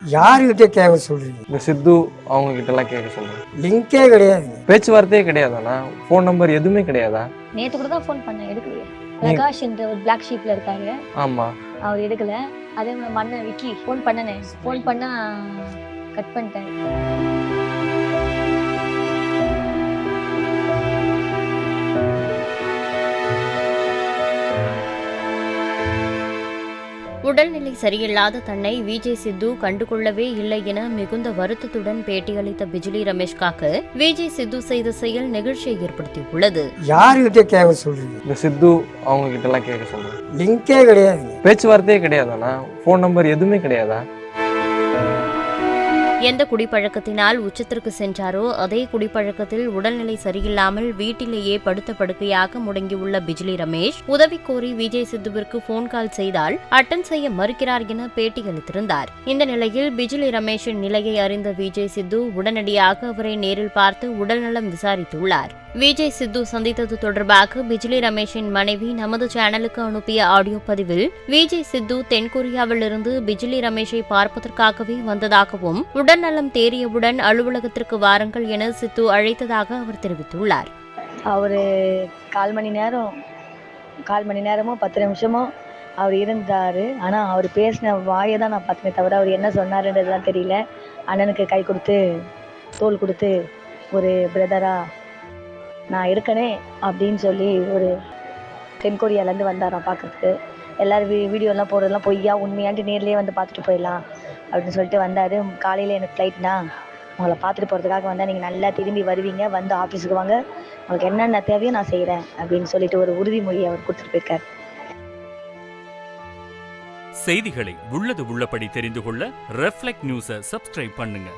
யாருக்கிட்டே கேட்க சொல்றீங்க? இந்த சித்து அவங்க கிட்ட எல்லாம் கேட்க சொல்றேன். லிங்கே கிடையாதுங்க. பேச்சுவார்த்தையே கிடையாதாண்ணா? ஃபோன் நம்பர் எதுவுமே கிடையாதா? நேத்து கூட தான் ஃபோன் பண்ணேன், எடுக்கலையே. பிரகாஷ் என்ற ஒரு பிளாக் ஷீப்ல இருக்காரு. ஆமா, அவர் எடுக்கல. அதே மாதிரி மண்ண விக்கி ஃபோன் பண்ணனே, ஃபோன் பண்ணா கட் பண்ணிட்டேன். உடல்நிலை சரியில்லாத தன்னை விஜய் சித்து கண்டுகொள்ளவே இல்லை என மிகுந்த வருத்தத்துடன் பேட்டியளித்த பிஜிலி ரமேஷ்காக விஜய் சித்து செய்த செயல் நெகிழ்ச்சியை ஏற்படுத்தியுள்ளது. யாருக்கிட்டே கேட்க சொல்றீங்க? இந்த சித்து அவங்க கிட்ட எல்லாம் கேட்க சொல்றேன். லிங்கே கிடையாதுங்க. பேச்சுவார்த்தையே கிடையாதாண்ணா? ஃபோன் நம்பர் எதுவுமே கிடையாதா? எந்த குடிப்பழக்கத்தினால் உச்சத்திற்கு சென்றாரோ அதே குடிப்பழக்கத்தில் உடல்நிலை சரியில்லாமல் வீட்டிலேயே படுத்த படுக்கையாக முடங்கியுள்ள பிஜிலி ரமேஷ் உதவி கோரி விஜய் சித்துவிற்கு போன் கால் செய்தால் அட்டன் செய்ய மறுக்கிறார் என பேட்டியளித்திருந்தார். இந்த நிலையில் பிஜிலி ரமேஷின் நிலையை அறிந்த விஜய் சித்து உடனடியாக அவரை நேரில் பார்த்து உடல்நலம் விசாரித்துள்ளார். விஜய் சித்து சந்தித்தது தொடர்பாக பிஜிலி ரமேஷின் மனைவி நமது சேனலுக்கு அனுப்பிய ஆடியோ பதிவில் விஜய் சித்து தென்கொரியாவில் இருந்து பிஜிலி ரமேஷை பார்ப்பதற்காகவே வந்ததாகவும் உடல்நலம் தேறியவுடன் அலுவலகத்திற்கு வாருங்கள் என சித்து அழைத்ததாக அவர் தெரிவித்துள்ளார். அவரு 1/4 மணி நேரமோ 10 நிமிஷமோ அவர் இருந்தாரு. ஆனா அவர் பேசின வாயை தான் நான் பார்த்தேனே தவிர அவர் என்ன சொன்னாருன்றதுலாம் தெரியல. அண்ணனுக்கு கை கொடுத்து தோள் கொடுத்து ஒரு பிரதரா நான் இருக்கனே அப்படின்னு சொல்லி ஒரு தென்கொரியாலேருந்து வந்தாராம் பார்க்கறதுக்கு. எல்லோரும் வீடியோலாம் போடுறதுலாம் பொய்யா உண்மையான்ட்டு நேர்லேயே வந்து பார்த்துட்டு போயிடலாம் அப்படின்னு சொல்லிட்டு வந்தார். காலையில் எனக்கு ஃப்ளைட்னா உங்களை பார்த்துட்டு போகிறதுக்காக வந்தால் நீங்கள் நல்லா திரும்பி வருவீங்க, வந்து ஆஃபீஸுக்கு வாங்க, உங்களுக்கு என்னென்ன தேவையோ நான் செய்கிறேன் அப்படின்னு சொல்லிட்டு ஒரு உறுதிமொழி அவர் கொடுத்துட்டு போயிருக்கார். செய்திகளை உள்ளது உள்ளபடி தெரிந்து கொள்ள ரெஃப்ளெக்ட் நியூஸை சப்ஸ்கிரைப் பண்ணுங்க.